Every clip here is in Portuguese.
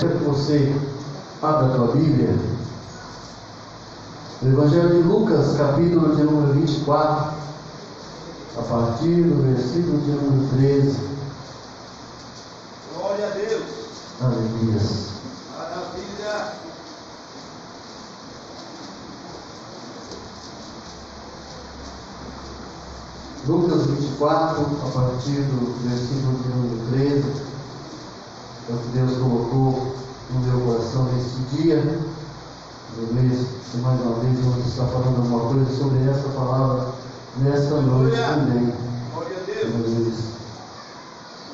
quero que você abra a tua Bíblia. O Evangelho de Lucas, capítulo de número 24, a partir do versículo de número 13. Glória a Deus. Aleluia. Maravilha. Lucas 24, a partir do versículo de número 13. É o que Deus colocou no meu coração neste dia. Aleluia. E mais uma vez vamos estar falando alguma coisa sobre essa palavra nesta noite também. Glória a Deus. Aleluia.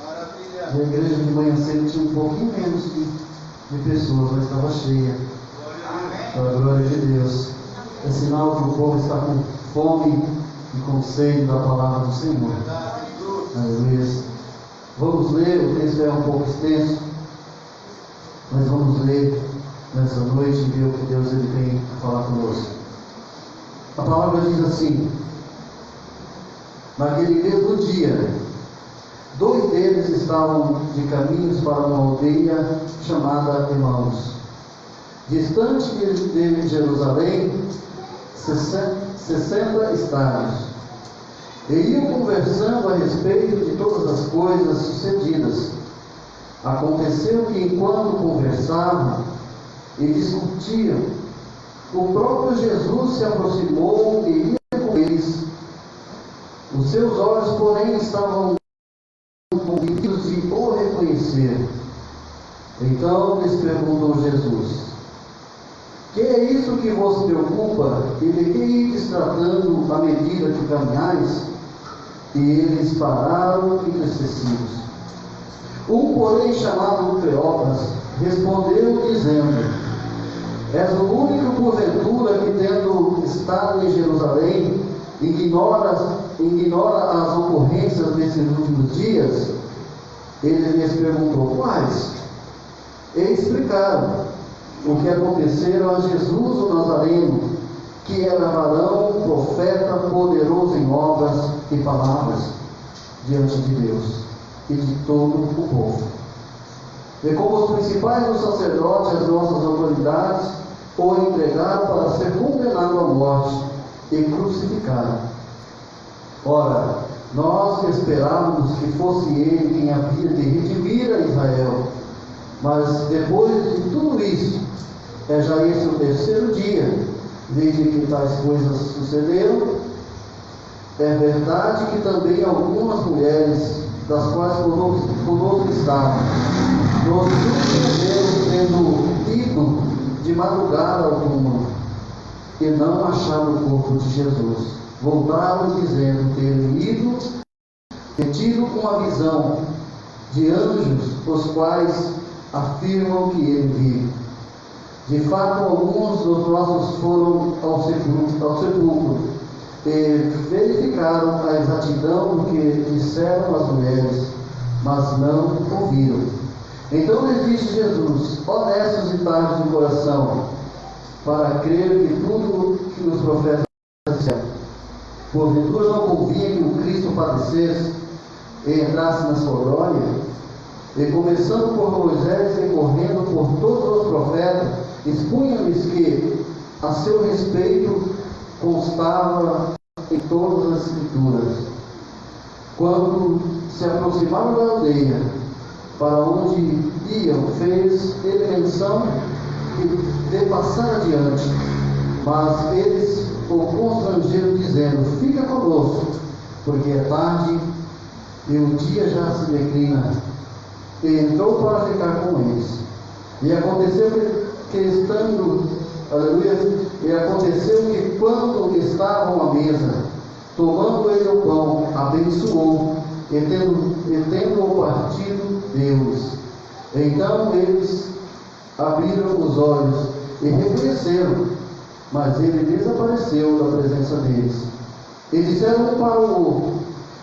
Maravilha. A igreja de manhã cedo tinha um pouquinho menos de pessoas, mas estava cheia. Para a glória de Deus. É sinal que o povo está com fome e com sede da palavra do Senhor. Aleluia. Vamos ler, o texto é um pouco extenso, mas vamos ler nessa noite e ver o que Deus ele tem a falar conosco. A palavra diz assim: naquele mesmo dia, 2 deles estavam de caminhos para uma aldeia chamada Emaús, distante de Jerusalém 60 estádios, e iam conversando a respeito de todas as coisas sucedidas. Aconteceu que, enquanto conversavam e discutiam, o próprio Jesus se aproximou e ia com eles. Os seus olhos, porém, estavam convictos de o reconhecer. Então lhes perguntou Jesus: que é isso que vos preocupa, e de que ides tratando à medida que caminhais? E eles pararam entristecidos. Um, porém, chamado Cleopas, respondeu dizendo: és o único, porventura, que, tendo estado em Jerusalém, ignora as ocorrências desses últimos dias? Ele lhes perguntou: quais? E explicaram o que acontecera a Jesus o Nazareno, que era varão, profeta, poderoso em obras e palavras diante de Deus e de todo o povo. E como os principais dos sacerdotes, as nossas autoridades, o entregaram para ser condenado à morte e crucificado. Ora, nós esperávamos que fosse ele quem havia de redimir a Israel. Mas depois de tudo isso, é já esse o 3º dia desde que tais coisas sucederam. É verdade que também algumas mulheres, das quais conosco estavam, nos surpreenderam tendo ido de madrugada alguma e não acharam o corpo de Jesus. Voltaram dizendo terem tido uma visão de anjos, os quais afirmam que ele vive. De fato, alguns dos nossos foram ao sepulcro e verificaram a exatidão do que disseram as mulheres, mas não ouviram. Então lhes disse Jesus: honestos e tardos de coração, para crer que tudo que os profetas disseram. Porventura não convinha que o Cristo padecesse e entrasse na sua glória? E começando por Moisés e correndo por todos os profetas, expunha-lhes que a seu respeito constava em todas as Escrituras. Quando se aproximaram da aldeia para onde iam, fez ele menção de passar adiante, mas eles o constrangeram, dizendo: fica conosco, porque é tarde e o dia já se declina. E entrou para ficar com eles. E aconteceu que quando estavam à mesa, tomando ele o pão, abençoou, e tendo-o partido, deu-lhes. Então eles abriram os olhos e reconheceram, mas ele desapareceu da presença deles. E disseram para o outro: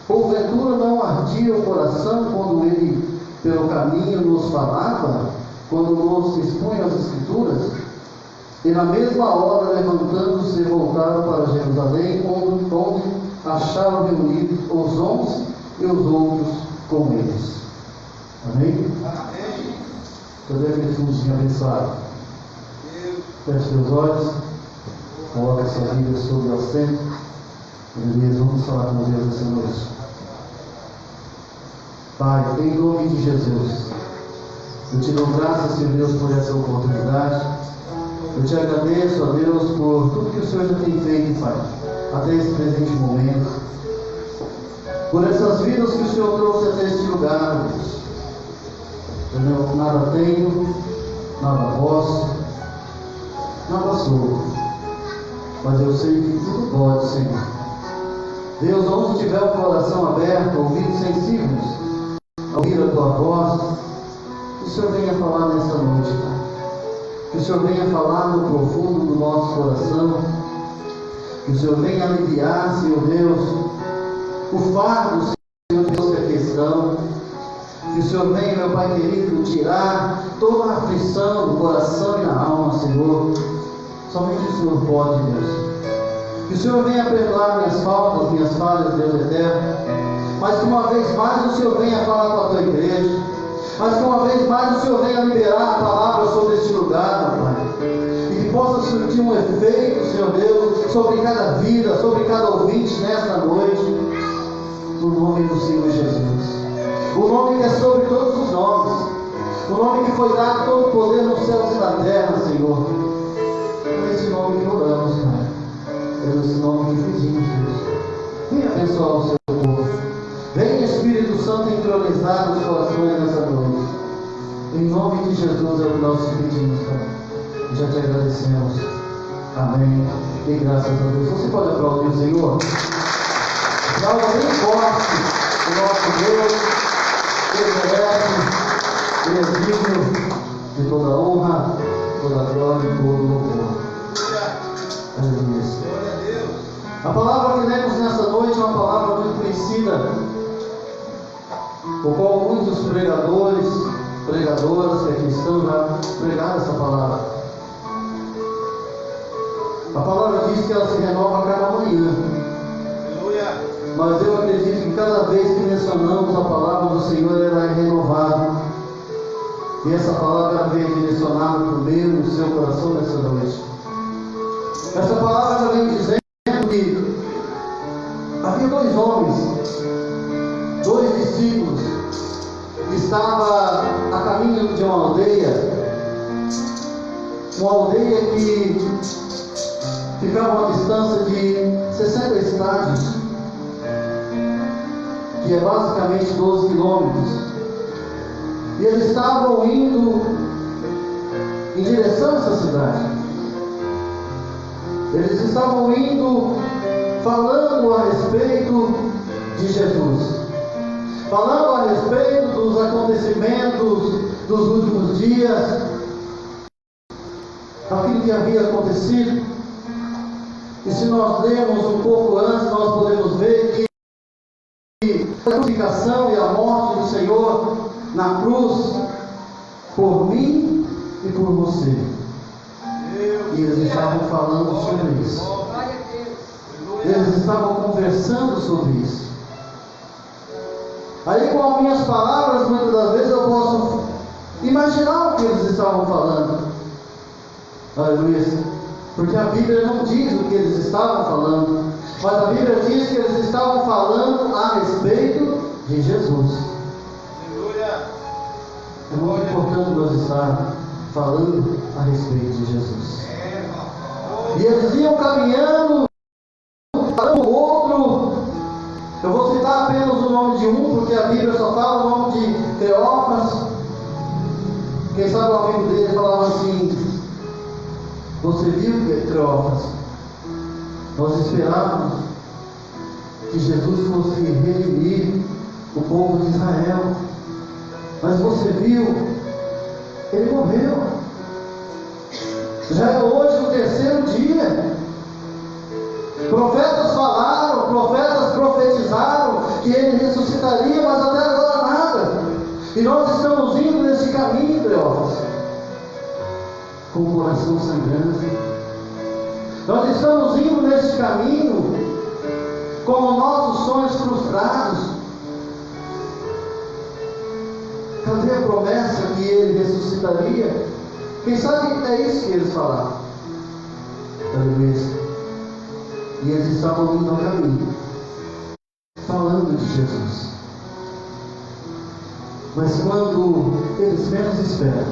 porventura não ardia o coração quando ele pelo caminho nos falava, quando nos expunha as Escrituras? E na mesma hora, levantando-se, voltaram para Jerusalém, onde acharam reunidos os 11 e os outros com eles. Amém? Amém. Cadê aquele fundinho abençoado? Feche teus olhos, coloca a sua vida sobre o assento. Beleza, vamos falar com Deus essa noite. Pai, em nome de Jesus, eu te dou graças, Senhor Deus, por essa oportunidade. Eu te agradeço, ó Deus, por tudo que o Senhor já tem feito, Pai, até esse presente momento. Por essas vidas que o Senhor trouxe até este lugar, Deus. Eu nada tenho, nada posso, nada sou, mas eu sei que tudo pode, Senhor. Deus, onde tiver o coração aberto, ouvidos sensíveis, a ouvir a tua voz, que o Senhor venha falar nessa noite, Pai. Que o Senhor venha falar no profundo do nosso coração, que o Senhor venha aliviar, Senhor Deus, o fardo, Senhor Deus, da questão. Que o Senhor venha, meu Pai querido, tirar toda a aflição do coração e da alma, Senhor. Somente o Senhor pode, Deus. Que o Senhor venha perdoar minhas faltas, minhas falhas, Deus eterno. Mas que uma vez mais o Senhor venha falar com a tua igreja. Mas que uma vez mais o Senhor venha liberar a palavra sobre este lugar, meu Pai. E que possa surtir um efeito, Senhor Deus, sobre cada vida, sobre cada ouvinte nesta noite. No nome do Senhor Jesus. O nome que é sobre todos os nomes. O nome que foi dado todo o poder nos céus e na terra, Senhor. É esse nome que oramos, Pai. É esse nome que pedimos, Deus. Venha abençoar o seu povo. Venha, Espírito Santo, entronizar os corações nessa noite. Em nome de Jesus é o que nós te pedimos, Pai. E já te agradecemos. Amém. E graças a Deus. Você pode aplaudir o Senhor? Aplauda bem forte o nosso Deus. Ele merece, Ele é digno de toda honra, toda glória e todo louvor. Aleluia. A palavra que lemos nessa noite é uma palavra muito conhecida, por qual muitos pregadores, pregadoras que aqui estão já pregaram essa palavra. A palavra diz que ela se renova a cada manhã. Mas eu acredito que cada vez que mencionamos a palavra do Senhor, ela é renovada. E essa palavra vem direcionada para o meu e o seu coração nessa noite. Essa palavra vem dizendo que havia dois homens, dois discípulos, que estavam a caminho de uma aldeia que ficava a uma distância de 60 estádios, que é basicamente 12 quilômetros. E eles estavam indo em direção a essa cidade. Eles estavam indo falando a respeito de Jesus, falando a respeito dos acontecimentos dos últimos dias, aquilo que havia acontecido. E se nós lermos um pouco antes, nós podemos ver que a crucificação e a morte do Senhor na cruz por mim e por você. E eles estavam falando sobre isso. Eles estavam conversando sobre isso. Aí, com as minhas palavras, muitas das vezes eu posso imaginar o que eles estavam falando. Aleluia. Porque a Bíblia não diz o que eles estavam falando, mas a Bíblia diz que eles estavam falando a respeito de Jesus. É muito importante nós estar falando a respeito de Jesus. E eles iam caminhando, falando o outro. Eu vou citar apenas o nome de um, porque a Bíblia só fala o nome de Cleófas. Quem sabe o amigo dele falava assim: você viu, Cleófas? Nós esperávamos que Jesus fosse redimir o povo de Israel, mas você viu, ele morreu. Já é hoje o terceiro dia. Profetas falaram, profetas profetizaram que ele ressuscitaria, mas até agora nada. E nós estamos indo nesse caminho, Cleófas, com o coração sangrando. Nós estamos indo nesse caminho com os nossos sonhos frustrados. Cadê havia promessa que ele ressuscitaria. Quem sabe é isso que eles falaram. Aleluia. E eles estavam indo ao caminho, falando de Jesus. Mas quando eles menos esperam,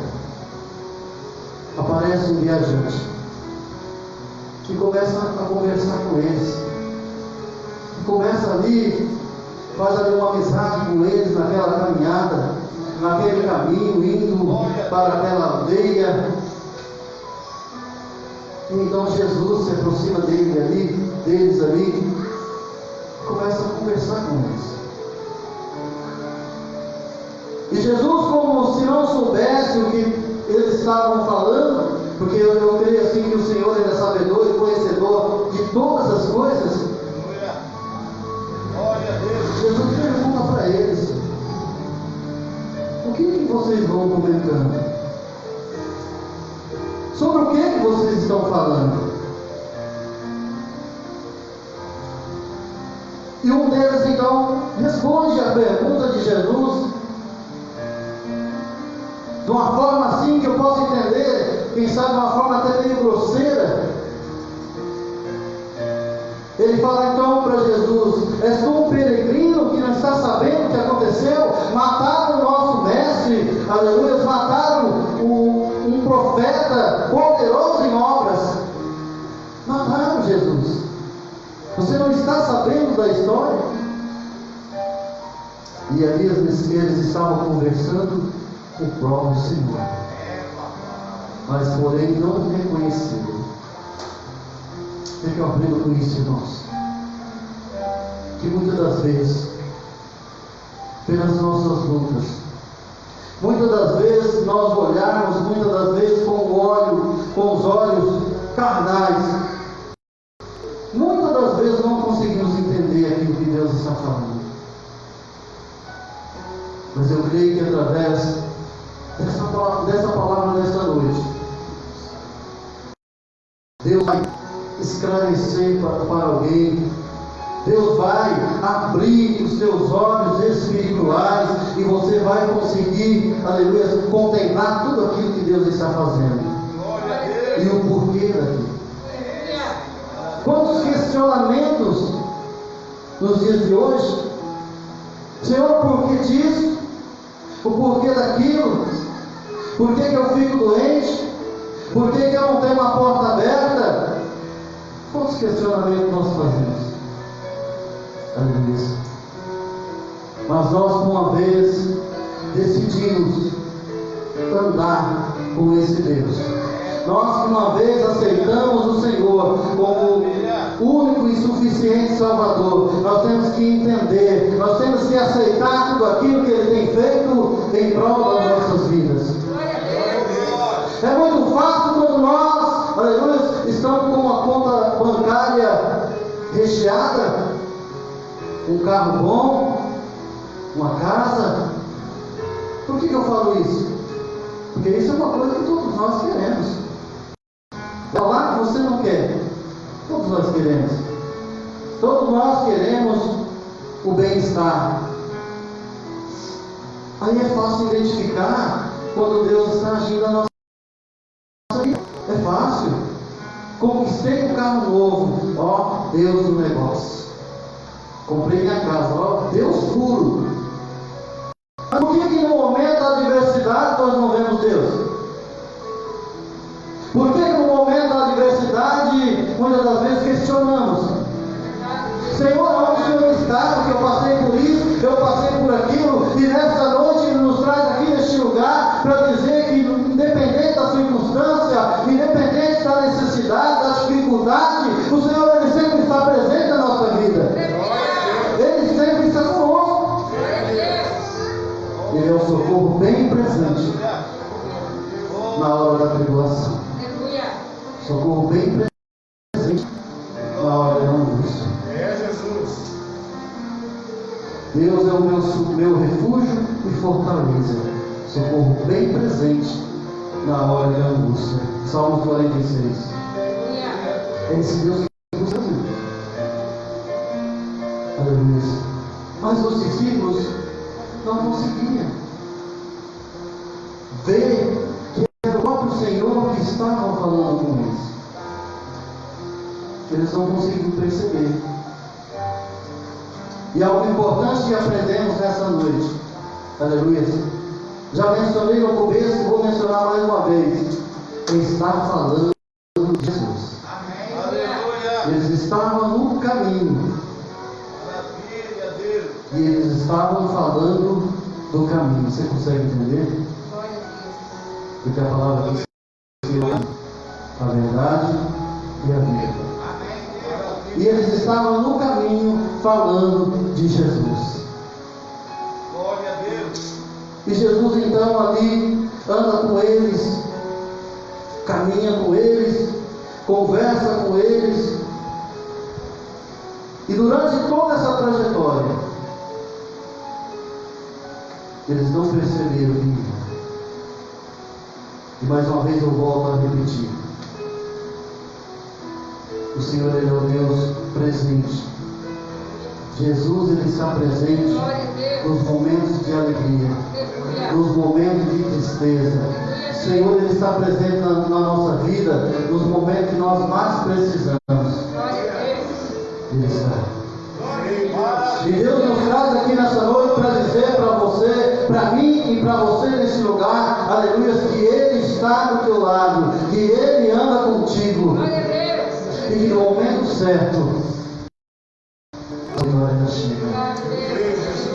aparece um viajante que começa a conversar com eles. E começa ali, faz ali uma amizade com eles naquela caminhada, naquele caminho, indo para aquela aldeia. E então Jesus se aproxima deles ali, começa a conversar com eles. E Jesus, como se não soubesse o que eles estavam falando, porque eu creio assim que o Senhor é sabedor e conhecedor de todas as coisas, Jesus pergunta para eles: o que vocês vão comentando? Sobre o que vocês estão falando? E um deles então responde a pergunta de Jesus de uma forma assim que eu posso entender, quem sabe de uma forma até meio grosseira. Ele fala então para Jesus: és tu um peregrino que não está sabendo o que aconteceu? Mataram o nosso mestre, aleluia, mataram um profeta poderoso em obras. Mataram Jesus. Você não está sabendo da história? E ali eles estavam conversando com o próprio Senhor, mas porém não reconheceram. O que eu aprendo com isso, irmãos? Que muitas das vezes, pelas nossas lutas, muitas das vezes nós olharmos, muitas das vezes com os olhos carnais, muitas das vezes não conseguimos entender aquilo que Deus está falando. Mas eu creio que através dessa palavra nesta noite, Deus vai esclarecer para alguém. Deus vai abrir os teus olhos espirituais e você vai conseguir, aleluia, contemplar tudo aquilo que Deus está fazendo e o porquê daquilo. Quantos questionamentos nos dias de hoje? Senhor, por que disso? O porquê daquilo? Por que eu fico doente? Por que eu não tenho uma porta aberta? Quantos questionamentos nós fazemos? Aleluia. Mas nós, uma vez, decidimos andar com esse Deus. Nós, uma vez, aceitamos o Senhor como único e suficiente Salvador. Nós temos que entender, nós temos que aceitar tudo aquilo que Ele tem feito em prol das nossas vidas. É muito fácil quando nós, aleluia, estamos com uma conta bancária recheada, um carro bom, uma casa. Por que eu falo isso? Porque isso é uma coisa que todos nós queremos. Falar que você não quer, todos nós queremos. Todos nós queremos o bem-estar. Aí é fácil identificar quando Deus está agindo na nossa vida. É fácil. Conquistei um carro novo, ó, Deus do negócio. Comprei minha casa, ó, Deus puro. Mas por que no momento da adversidade nós não vemos Deus? Por que no momento da adversidade, muitas das vezes questionamos: Senhor, onde o Senhor está? Porque eu passei por isso, eu passei por aquilo, e nesta noite Ele nos traz aqui neste lugar para dizer que, independente da circunstância, independente da necessidade, da dificuldade, o Senhor Ele sempre está presente na nossa vida. Ele sempre está conosco. Ele é o socorro bem presente na hora da tribulação. Socorro bem presente na hora da angústia. Deus é o meu refúgio e fortaleza. Socorro bem presente na hora da angústia. Salmos 46. É esse Deus que nos ajuda. Aleluia. Mas os discípulos não conseguiam. ver que era o próprio Senhor que estava falando com eles. Eles não conseguiram perceber. E algo importante que aprendemos nessa noite, aleluia, já mencionei no começo e vou mencionar mais uma vez. Ele está falando de Jesus. Amém. Aleluia. Eles estavam no caminho. Maravilha, Deus. E eles estavam falando do caminho. Você consegue entender? Porque a palavra diz a verdade e a vida. E eles estavam no caminho falando de Jesus. Glória a Deus. E Jesus então ali anda com eles, caminha com eles, conversa com eles. E durante toda essa trajetória, eles não perceberam ninguém. E mais uma vez eu volto a repetir. O Senhor, Ele é o Deus presente. Jesus, Ele está presente nos momentos de alegria, nos momentos de tristeza. O Senhor, Ele está presente na nossa vida, nos momentos que nós mais precisamos. Ele está. E Deus nos traz aqui nessa noite para dizer para você, para mim e para você nesse lugar, aleluia, que Ele está do teu lado, que Ele anda contigo. E que no momento certo, a glória chega.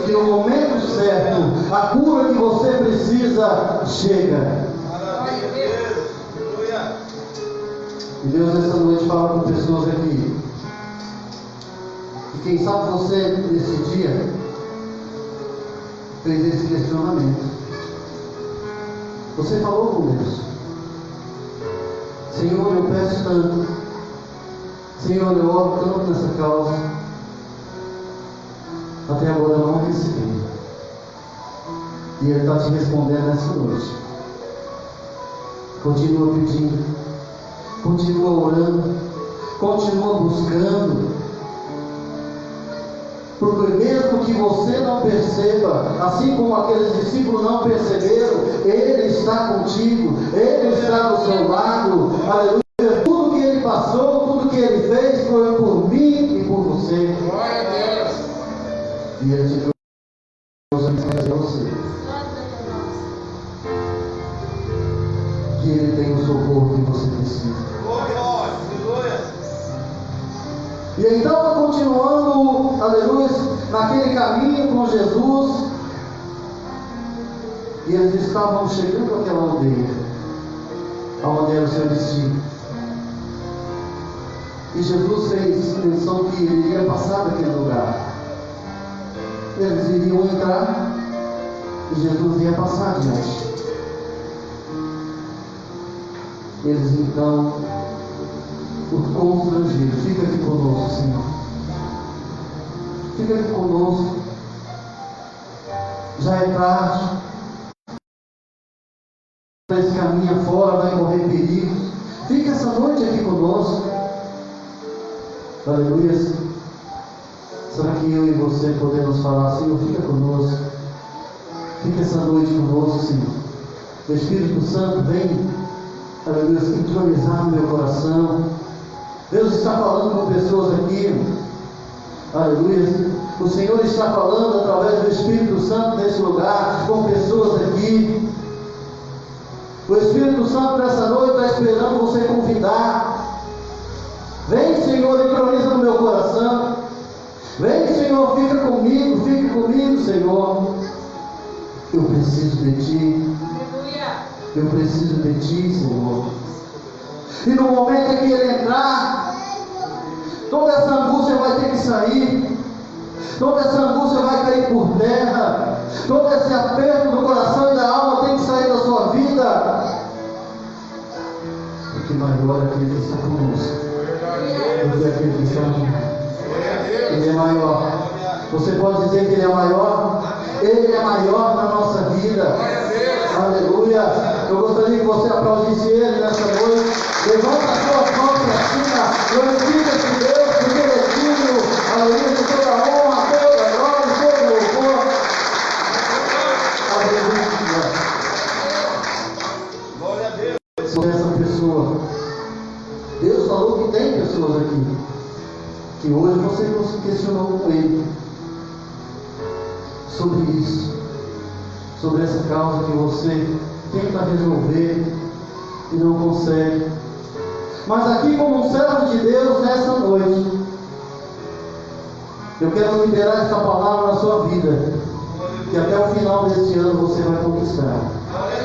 Que no momento certo, a cura que você precisa chega. E Deus nessa noite fala com pessoas aqui. E quem sabe você nesse dia fez esse questionamento. Você falou com Deus: Senhor, eu peço tanto. Senhor, eu oro tanto nessa causa. Até agora eu não recebi. E Ele está te respondendo nessa noite. Continua pedindo, continua orando, continua buscando. Porque mesmo que você não perceba, assim como aqueles discípulos não perceberam, Ele está contigo, Ele está do seu lado. Aleluia. Tudo que Ele passou, tudo que Ele fez foi por mim e por você. Glória a Deus. E Ele te trouxe a mensagem a você. Que Ele tem o socorro que você precisa. Glória. E então, continuando, aleluia, naquele caminho com Jesus, e eles estavam chegando àquela aldeia, onde era o seu destino. E Jesus fez menção que ele iria passar daquele lugar. Eles iriam entrar e Jesus ia passar adiante. Eles então o constrangiram: fica aqui conosco, Senhor. Fica aqui conosco. Já é tarde. Esse caminha fora, vai correr perigos. Fica essa noite aqui conosco. Aleluia. Será que eu e você podemos falar: Senhor, fica conosco. Fica essa noite conosco, Senhor. O Espírito Santo vem, aleluia, entronizar no meu coração. Deus está falando com pessoas aqui. Aleluia. O Senhor está falando através do Espírito Santo nesse lugar, com pessoas aqui. O Espírito Santo nessa noite está esperando você convidar. Vem, Senhor, entroniza no meu coração. Vem, Senhor, fica comigo, Senhor. Eu preciso de Ti. Eu preciso de Ti, Senhor. E no momento em que Ele entrar, toda essa angústia vai ter que sair. Toda essa angústia vai cair por terra. Todo esse aperto do coração e da alma tem que sair da sua vida. Porque maior é aquele que está conosco do que aquele que está aqui. Ele é maior. Você pode dizer que Ele é maior? Ele é maior na nossa vida. Aleluia. Eu gostaria que você aplaudisse Ele nessa noite. Levanta as suas mãos para cima. Glorifica esse Deus, porque Ele é digno. Aleluia. De toda a honra, toda a glória, todo o louvor. Aleluia. dessa pessoa. Deus falou que tem pessoas aqui que hoje você não se questionou com Ele sobre isso, sobre essa causa que você tenta resolver e não consegue. Mas aqui, como um servo de Deus, nessa noite, eu quero liberar essa palavra na sua vida, que até o final deste ano você vai conquistar.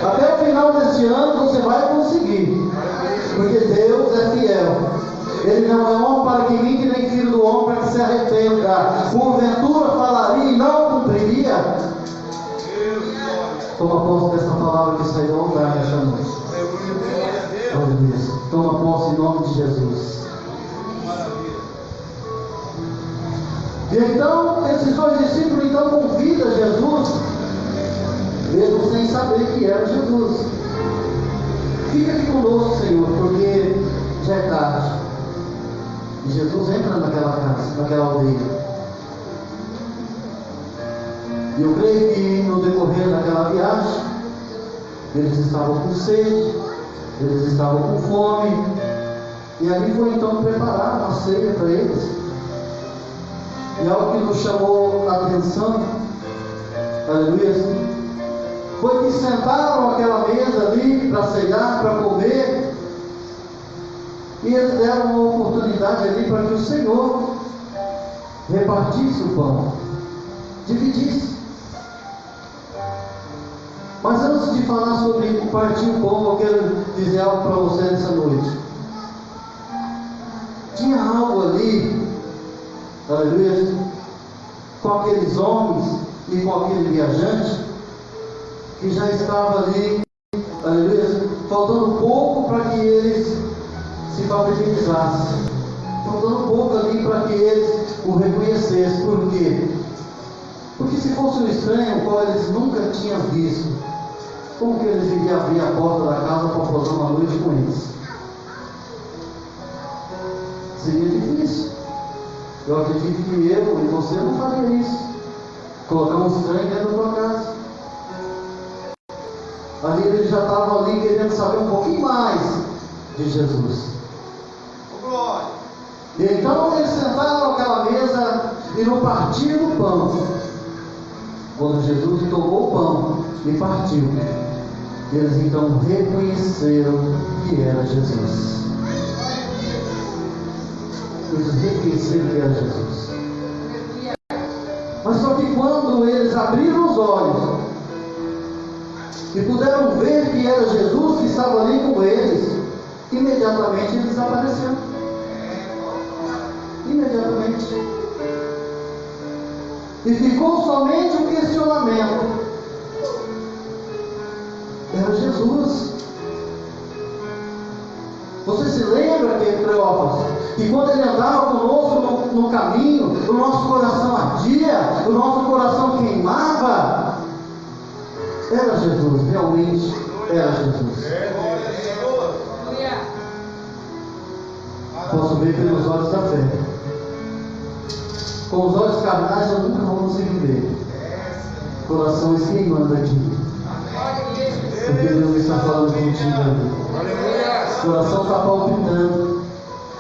Até o final deste ano você vai conseguir, porque Deus é fiel. Ele não é homem para que minta, nem filho do homem para que se arrependa. Porventura falaria e não cumpriria. Toma posse dessa palavra que saiu do altar nessa noite. Aleluia. Toma posse em nome de Jesus. E então, esses dois discípulos então convidam Jesus, mesmo sem saber que era Jesus. Fica aqui conosco, Senhor, porque já é tarde. E Jesus entra naquela casa, naquela aldeia. E eu creio que no decorrer daquela viagem, eles estavam com sede, eles estavam com fome, e ali foi então preparar uma ceia para eles. E algo que nos chamou a atenção, aleluia, foi que sentaram àquela mesa ali para ceiar, para comer, e eles deram uma oportunidade ali para que o Senhor repartisse o pão, dividisse. Mas antes de falar sobre partir o pão, eu quero dizer algo para você nessa noite. Tinha algo ali, aleluia, com aqueles homens e com aquele viajante, que já estava ali, aleluia, faltando pouco para que eles se familiarizassem, faltando pouco ali para que eles o reconhecessem. Por quê? Porque se fosse um estranho, o qual eles nunca tinham visto, como que eles iriam abrir a porta da casa para passar uma noite com eles? Seria difícil. Eu acredito que eu e você não faria isso. Colocar um estranho dentro da tua casa. Ali eles já estavam ali querendo saber um pouquinho mais de Jesus. E então eles sentaram naquela mesa e no partir do pão, quando Jesus tomou o pão e partiu, eles então reconheceram que era Jesus. Eles reconheceram que era Jesus. Mas só que quando eles abriram os olhos e puderam ver que era Jesus que estava ali com eles, imediatamente ele desapareceu. Imediatamente. E ficou somente um questionamento. Era Jesus. Você se lembra, Cleófas, que quando ele andava conosco no caminho, o nosso coração ardia, o nosso coração queimava? Era Jesus, realmente era Jesus. Posso ver pelos olhos da fé. Com os olhos carnais eu nunca vou conseguir ver. Coração queimando aqui. Porque Deus está falando contigo ali. O coração está palpitando.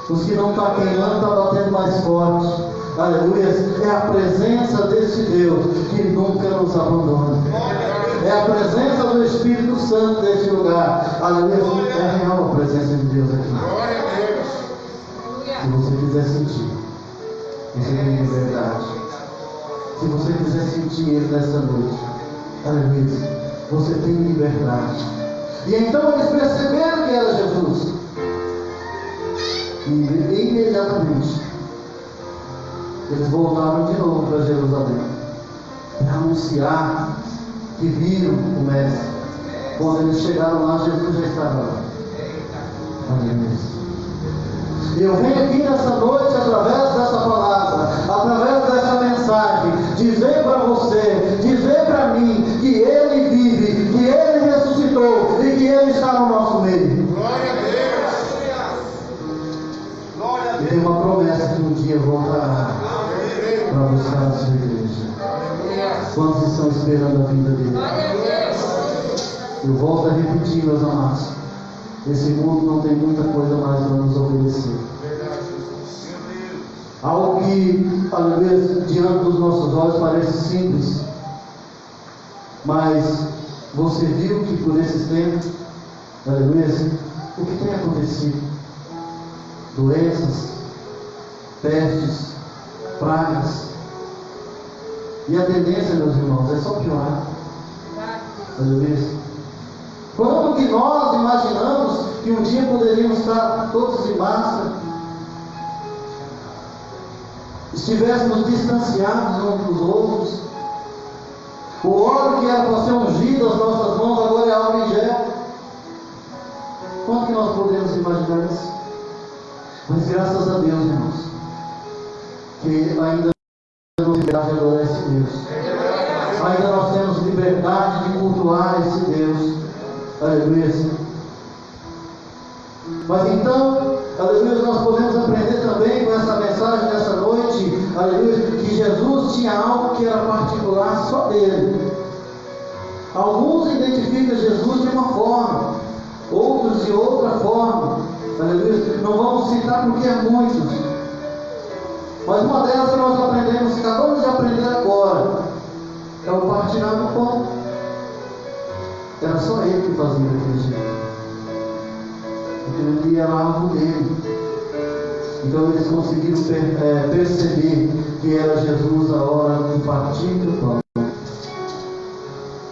Os que não estão queimando estão batendo mais forte. Aleluia. É a presença desse Deus que nunca nos abandona. É a presença do Espírito Santo deste lugar. Aleluia. É real a presença de Deus aqui. Se você quiser sentir, você tem liberdade. Se você quiser sentir Ele nessa noite, aleluia, você tem liberdade. E então eles perceberam que era Jesus. E imediatamente eles voltaram de novo para Jerusalém para anunciar que viram o Mestre. Quando eles chegaram lá, Jesus já estava lá. Aleluia. Eu venho aqui nessa noite, através dessa palavra, através dessa mensagem, dizer para você, dizer para mim, que Ele vive, que Ele ressuscitou e que Ele está no nosso meio. Glória a Deus. Glória a Deus. E tem uma promessa que um dia voltará para buscar a sua igreja. Quantos estão esperando a vinda dele? Eu volto a repetir, meus amados. Esse mundo não tem muita coisa mais para nos oferecer. Algo que, aleluia, diante dos nossos olhos parece simples, mas você viu que por esses tempos, aleluia, o que tem acontecido? Doenças, pestes, pragas. E a tendência, meus irmãos, é só piorar. Aleluia. Quando que nós imaginamos que um dia poderíamos estar todos em máscara, estivéssemos distanciados uns dos outros, o óleo que era para ser ungido às nossas mãos agora é álcool em gel. Quando que nós podemos imaginar isso? Mas graças a Deus, irmãos, que ainda não temos liberdade de adorar esse Deus. Ainda nós temos liberdade de cultuar esse Deus. Aleluia. Mas então, aleluia, nós podemos aprender também com essa mensagem dessa noite, aleluia, que Jesus tinha algo que era particular só dele. Alguns identificam Jesus de uma forma, outros de outra forma. Aleluia. Não vamos citar porque é muitos. Mas uma delas que nós aprendemos, acabamos de aprender agora, é o partilhar do pão. Era só ele que fazia daquele jeito. Aquilo ali era algo dele. Então eles conseguiram perceber que era Jesus a hora de partir do pão.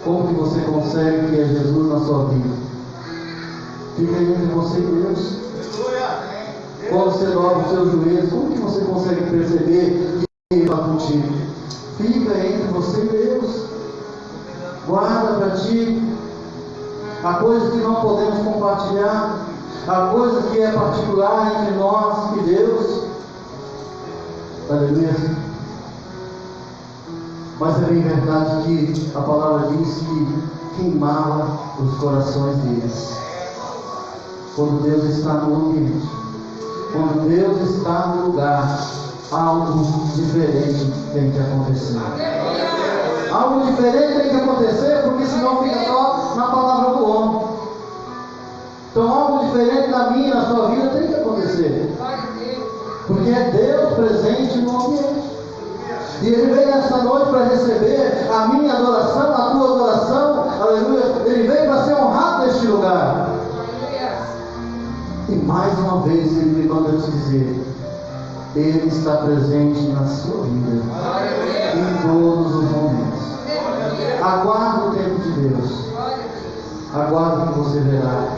Como que você consegue que é Jesus na sua vida? Fica entre você e Deus. Quando você dobra os seus joelhos, como que você consegue perceber que Ele está contigo? Fica entre você e Deus. Guarda para ti. Há coisas que não podemos compartilhar. Há coisas que é particular entre nós e Deus. Aleluia. Mas é bem verdade que a palavra diz que queimava os corações deles. Quando Deus está no ambiente, quando Deus está no lugar, algo diferente tem que acontecer. Algo diferente tem que acontecer, porque senão fica só na palavra do homem. Então algo diferente na minha e na sua vida tem que acontecer. Porque é Deus presente no ambiente. E Ele veio essa noite para receber a minha adoração, a tua adoração. Aleluia. Ele veio para ser honrado neste lugar. E mais uma vez Ele me manda te dizer: Ele está presente na sua vida. Em todos os momentos. Aguarde o tempo de Deus. Aguarde que você verá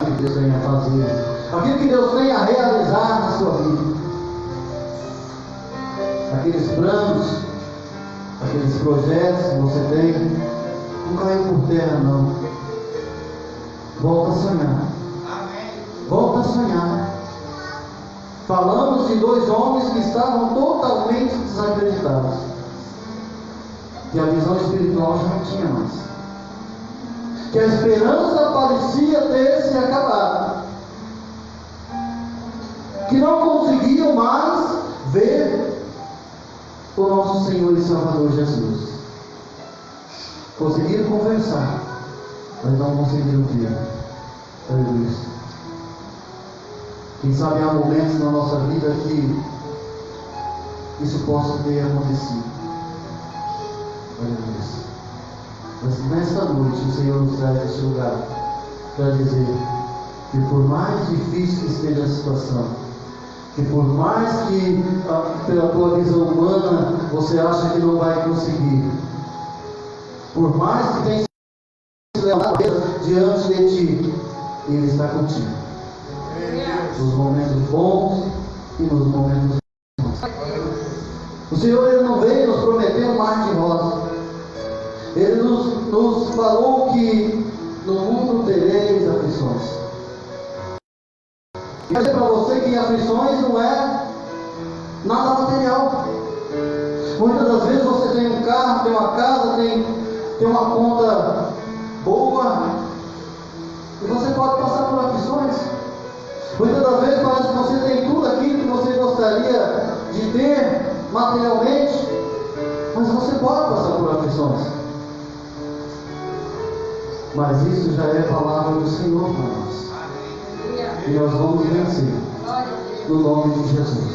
aquilo que Deus tem a fazer, aquilo que Deus tem a realizar na sua vida. Aqueles planos, aqueles projetos que você tem, não caiu por terra não. Volta a sonhar. Volta a sonhar. Falamos de dois homens que estavam totalmente desacreditados, que a visão espiritual já não tinha mais, que a esperança parecia ter se acabado, que não conseguiam mais ver o nosso Senhor e Salvador Jesus. Conseguiram conversar, mas não conseguiram ver. Aleluia. Quem sabe há momentos na nossa vida que isso possa ter acontecido. Aleluia. Mas nesta noite o Senhor nos traz este lugar para dizer que por mais difícil que esteja a situação, que por mais que pela tua visão humana você acha que não vai conseguir, por mais que tenha se levado diante de ti, Ele está contigo. Nos momentos bons e nos momentos ruins. O Senhor Ele não veio nos prometer um mar de rosa. Ele nos falou que no mundo tereis aflições. E eu dizer para você que aflições não é nada material. Muitas das vezes você tem um carro, tem uma casa, tem uma conta boa, e você pode passar por aflições. Muitas das vezes parece que você tem tudo aquilo que você gostaria de ter materialmente, mas você pode passar por aflições. Mas isso já é a palavra do Senhor para nós. E nós vamos vencer. No nome de Jesus.